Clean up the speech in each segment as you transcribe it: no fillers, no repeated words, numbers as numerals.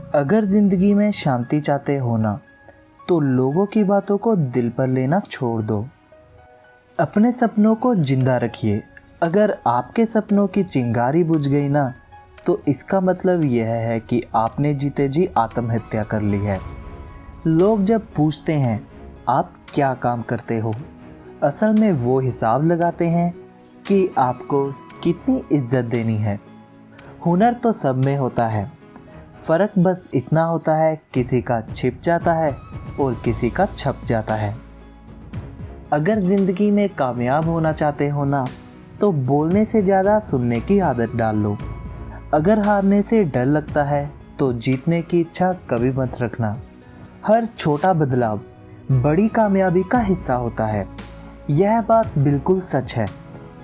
अगर ज़िंदगी में शांति चाहते हो ना, तो लोगों की बातों को दिल पर लेना छोड़ दो। अपने सपनों को जिंदा रखिए। अगर आपके सपनों की चिंगारी बुझ गई ना, तो इसका मतलब यह है कि आपने जीते जी आत्महत्या कर ली है। लोग जब पूछते हैं आप क्या काम करते हो, असल में वो हिसाब लगाते हैं कि आपको कितनी इज्जत देनी है। हुनर तो सब में होता है, फ़र्क बस इतना होता है किसी का छिप जाता है और किसी का छप जाता है। अगर ज़िंदगी में कामयाब होना चाहते हो ना, तो बोलने से ज़्यादा सुनने की आदत डाल लो। अगर हारने से डर लगता है तो जीतने की इच्छा कभी मत रखना। हर छोटा बदलाव बड़ी कामयाबी का हिस्सा होता है। यह बात बिल्कुल सच है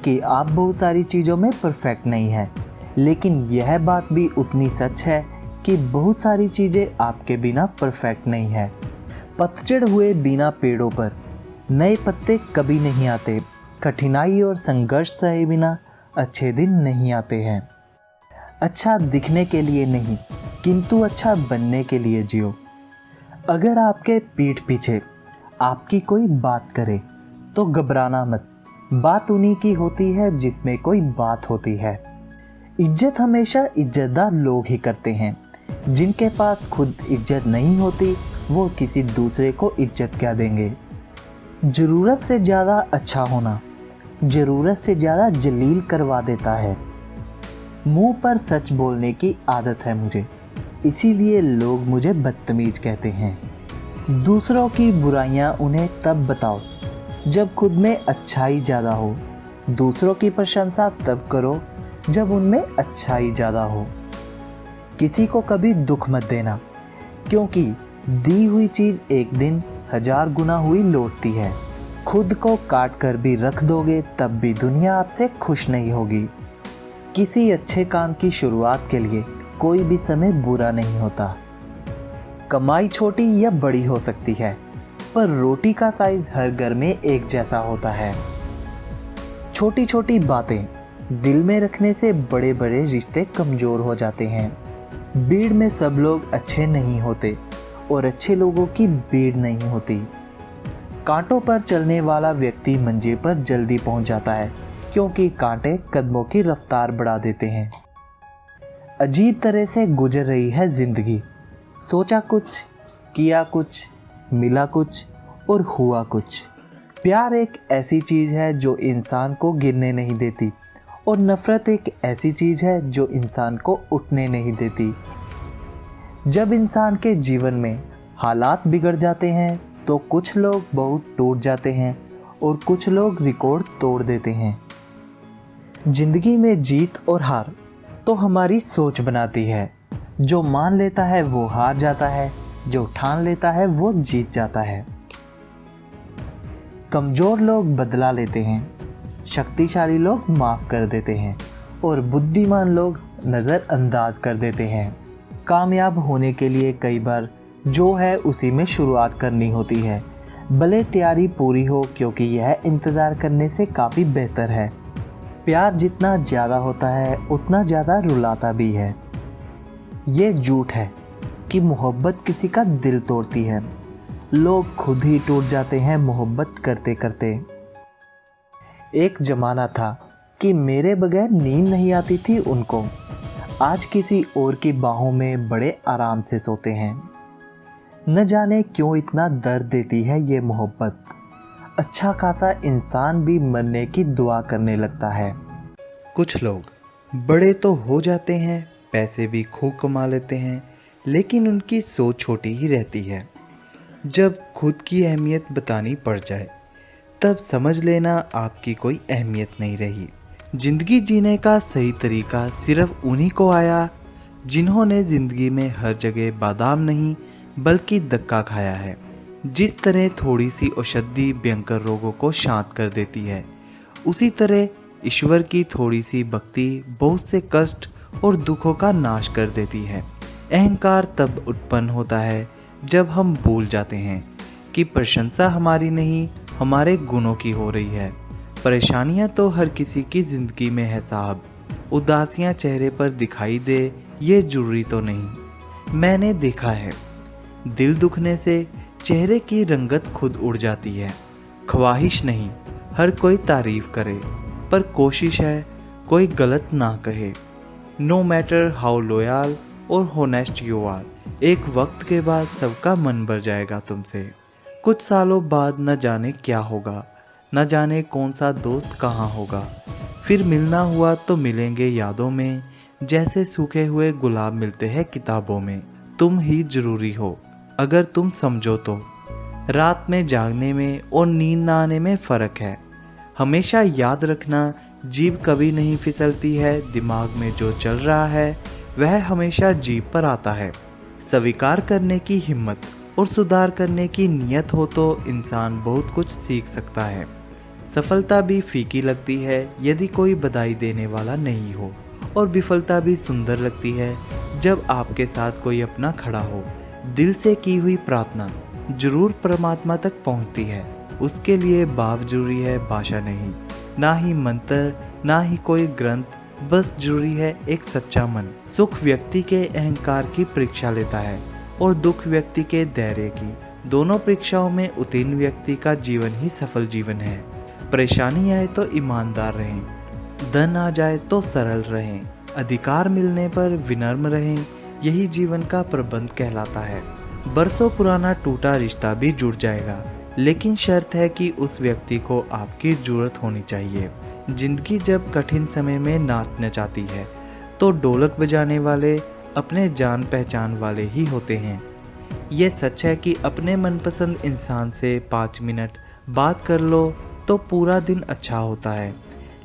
कि आप बहुत सारी चीज़ों में परफेक्ट नहीं हैं, लेकिन यह बात भी उतनी सच है कि बहुत सारी चीज़ें आपके बिना परफेक्ट नहीं है। पतझड़ हुए बिना पेड़ों पर नए पत्ते कभी नहीं आते। कठिनाई और संघर्ष सहे बिना अच्छे दिन नहीं आते हैं। अच्छा दिखने के लिए नहीं, किंतु अच्छा बनने के लिए जियो। अगर आपके पीठ पीछे आपकी कोई बात करे तो घबराना मत। बात उन्हीं की होती है जिसमें कोई बात होती है। इज्जत हमेशा इज्जतदार लोग ही करते हैं। जिनके पास खुद इज्जत नहीं होती, वो किसी दूसरे को इज्जत क्या देंगे। ज़रूरत से ज़्यादा अच्छा होना ज़रूरत से ज़्यादा जलील करवा देता है। मुंह पर सच बोलने की आदत है मुझे, इसीलिए लोग मुझे बदतमीज कहते हैं। दूसरों की बुराइयां उन्हें तब बताओ जब खुद में अच्छाई ज़्यादा हो। दूसरों की प्रशंसा तब करो जब उनमें अच्छाई ज़्यादा हो। किसी को कभी दुख मत देना, क्योंकि दी हुई चीज़ एक दिन 1000 गुना हुई लौटती है। खुद को काट कर भी रख दोगे तब भी दुनिया आपसे खुश नहीं होगी। किसी अच्छे काम की शुरुआत के लिए कोई भी समय बुरा नहीं होता। कमाई छोटी या बड़ी हो सकती है, पर रोटी का साइज हर घर में एक जैसा होता है। छोटी छोटी बातें दिल में रखने से बड़े बड़े रिश्ते कमज़ोर हो जाते हैं। भीड़ में सब लोग अच्छे नहीं होते और अच्छे लोगों की भीड़ नहीं होती। कांटों पर चलने वाला व्यक्ति मंजिल पर जल्दी पहुंच जाता है, क्योंकि कांटे कदमों की रफ्तार बढ़ा देते हैं। अजीब तरह से गुजर रही है ज़िंदगी। सोचा कुछ, किया कुछ, मिला कुछ और हुआ कुछ। प्यार एक ऐसी चीज़ है जो इंसान को गिरने नहीं देती, और नफ़रत एक ऐसी चीज़ है जो इंसान को उठने नहीं देती। जब इंसान के जीवन में हालात बिगड़ जाते हैं तो कुछ लोग बहुत टूट जाते हैं और कुछ लोग रिकॉर्ड तोड़ देते हैं। ज़िंदगी में जीत और हार तो हमारी सोच बनाती है। जो मान लेता है वो हार जाता है, जो ठान लेता है वो जीत जाता है। कमज़ोर लोग बदला लेते हैं, शक्तिशाली लोग माफ़ कर देते हैं और बुद्धिमान लोग नज़रअंदाज कर देते हैं। कामयाब होने के लिए कई बार जो है उसी में शुरुआत करनी होती है, भले तैयारी पूरी हो, क्योंकि यह इंतज़ार करने से काफ़ी बेहतर है। प्यार जितना ज़्यादा होता है उतना ज़्यादा रुलाता भी है। ये झूठ है कि मोहब्बत किसी का दिल तोड़ती है। लोग खुद ही टूट जाते हैं मोहब्बत करते करते। एक ज़माना था कि मेरे बगैर नींद नहीं आती थी उनको। आज किसी और की बाहों में बड़े आराम से सोते हैं। न जाने क्यों इतना दर्द देती है ये मोहब्बत। अच्छा खासा इंसान भी मरने की दुआ करने लगता है। कुछ लोग बड़े तो हो जाते हैं, पैसे भी खूब कमा लेते हैं, लेकिन उनकी सोच छोटी ही रहती है। जब खुद की अहमियत बतानी पड़ जाए तब समझ लेना आपकी कोई अहमियत नहीं रही। ज़िंदगी जीने का सही तरीका सिर्फ उन्हीं को आया जिन्होंने ज़िंदगी में हर जगह बादाम नहीं बल्कि धक्का खाया है। जिस तरह थोड़ी सी औषधि भयंकर रोगों को शांत कर देती है, उसी तरह ईश्वर की थोड़ी सी भक्ति बहुत से कष्ट और दुखों का नाश कर देती है। अहंकार तब उत्पन्न होता है जब हम भूल जाते हैं कि प्रशंसा हमारी नहीं, हमारे गुणों की हो रही है। परेशानियां तो हर किसी की ज़िंदगी में है साहब। उदासियां चेहरे पर दिखाई दे ये जरूरी तो नहीं। मैंने देखा है, दिल दुखने से चेहरे की रंगत खुद उड़ जाती है। ख्वाहिश नहीं हर कोई तारीफ करे, पर कोशिश है कोई गलत ना कहे। नो मैटर हाउ लॉयल और होनेस्ट यू आर, एक वक्त के बाद सबका मन भर जाएगा तुमसे। कुछ सालों बाद न जाने क्या होगा, न जाने कौन सा दोस्त कहाँ होगा। फिर मिलना हुआ तो मिलेंगे यादों में, जैसे सूखे हुए गुलाब मिलते हैं किताबों में। तुम ही जरूरी हो अगर तुम समझो तो। रात में जागने में और नींद ना आने में फ़र्क है। हमेशा याद रखना, जीभ कभी नहीं फिसलती है। दिमाग में जो चल रहा है वह हमेशा जीभ पर आता है। स्वीकार करने की हिम्मत और सुधार करने की नीयत हो तो इंसान बहुत कुछ सीख सकता है। सफलता भी फीकी लगती है यदि कोई बधाई देने वाला नहीं हो, और विफलता भी सुंदर लगती है जब आपके साथ कोई अपना खड़ा हो। दिल से की हुई प्रार्थना जरूर परमात्मा तक पहुंचती है। उसके लिए भाव जरूरी है, भाषा नहीं। ना ही मंत्र, ना ही कोई ग्रंथ, बस जरूरी है एक सच्चा मन। सुख व्यक्ति के अहंकार की परीक्षा लेता है और दुख व्यक्ति के धैर्य की। दोनों परीक्षाओं में उत्तीर्ण व्यक्ति का जीवन ही सफल जीवन है। परेशानी आए तो ईमानदार रहें, धन आ जाए तो सरल रहें, अधिकार मिलने पर विनम्र रहें। यही जीवन का प्रबंध कहलाता है। बरसों पुराना टूटा रिश्ता भी जुड़ जाएगा, लेकिन शर्त है कि उस व्यक्ति को आपकी जरूरत होनी चाहिए। जिंदगी जब कठिन समय में नाच नचाती है तो ढोलक बजाने वाले अपने जान पहचान वाले ही होते हैं। ये सच है कि अपने मनपसंद इंसान से 5 मिनट बात कर लो तो पूरा दिन अच्छा होता है,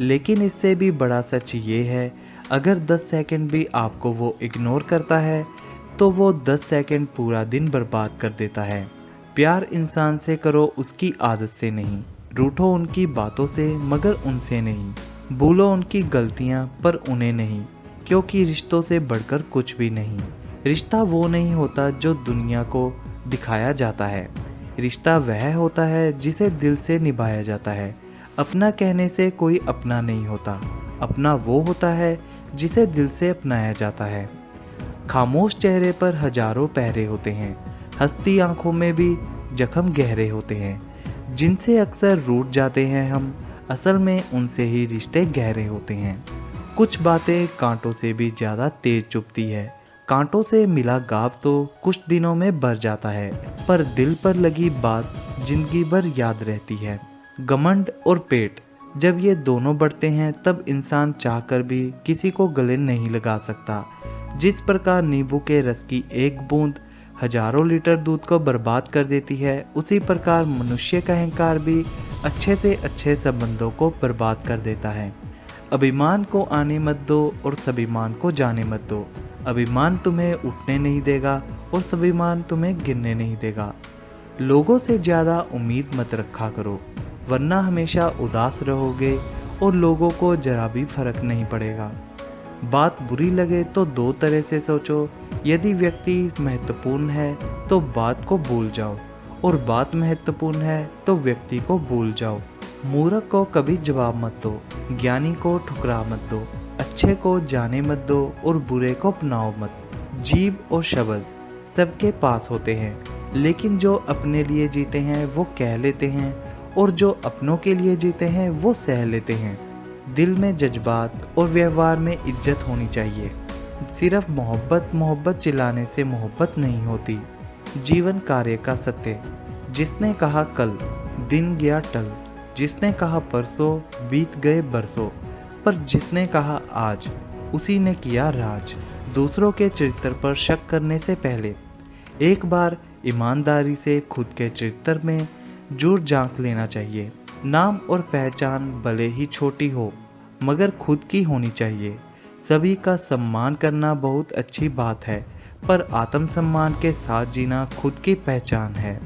लेकिन इससे भी बड़ा सच ये है, अगर 10 सेकंड भी आपको वो इग्नोर करता है तो वो 10 सेकंड पूरा दिन बर्बाद कर देता है। प्यार इंसान से करो उसकी आदत से नहीं, रूठो उनकी बातों से मगर उनसे नहीं, भूलो उनकी गलतियां पर उन्हें नहीं, क्योंकि रिश्तों से बढ़कर कुछ भी नहीं। रिश्ता वो नहीं होता जो दुनिया को दिखाया जाता है, रिश्ता वह होता है जिसे दिल से निभाया जाता है। अपना कहने से कोई अपना नहीं होता, अपना वो होता है जिसे दिल से अपनाया जाता है। खामोश चेहरे पर हजारों पहरे होते हैं, हंसती आंखों में भी जख्म गहरे होते हैं। जिनसे अक्सर रूठ जाते हैं हम, असल में उनसे ही रिश्ते गहरे होते हैं। कुछ बातें कांटों से भी ज़्यादा तेज चुभती है। कांटों से मिला घाव तो कुछ दिनों में भर जाता है, पर दिल पर लगी बात जिंदगी भर याद रहती है। घमंड और पेट जब ये दोनों बढ़ते हैं तब इंसान चाहकर भी किसी को गले नहीं लगा सकता। जिस प्रकार नींबू के रस की एक बूंद हजारों लीटर दूध को बर्बाद कर देती है, उसी प्रकार मनुष्य का अहंकार भी अच्छे से अच्छे संबंधों को बर्बाद कर देता है। अभिमान को आने मत दो और स्वाभिमान को जाने मत दो। अभिमान तुम्हें उठने नहीं देगा और स्वाभिमान तुम्हें गिरने नहीं देगा। लोगों से ज़्यादा उम्मीद मत रखा करो, वरना हमेशा उदास रहोगे और लोगों को जरा भी फर्क नहीं पड़ेगा। बात बुरी लगे तो दो तरह से सोचो, यदि व्यक्ति महत्वपूर्ण है तो बात को भूल जाओ, और बात महत्वपूर्ण है तो व्यक्ति को भूल जाओ। मूर्ख को कभी जवाब मत दो, ज्ञानी को ठुकरा मत दो, अच्छे को जाने मत दो और बुरे को अपनाओ मत। जीभ और शब्द सबके पास होते हैं, लेकिन जो अपने लिए जीते हैं वो कह लेते हैं, और जो अपनों के लिए जीते हैं वो सह लेते हैं। दिल में जज्बात और व्यवहार में इज्जत होनी चाहिए। सिर्फ मोहब्बत चिल्लाने से मोहब्बत नहीं होती। जीवन कार्य का सत्य, जिसने कहा कल दिन गया टल, जिसने कहा परसों बीत गए बरसों, पर जिसने कहा आज उसी ने किया राज। दूसरों के चरित्र पर शक करने से पहले एक बार ईमानदारी से खुद के चरित्र में जरूर झांक लेना चाहिए। नाम और पहचान भले ही छोटी हो मगर खुद की होनी चाहिए। सभी का सम्मान करना बहुत अच्छी बात है, पर आत्मसम्मान के साथ जीना खुद की पहचान है।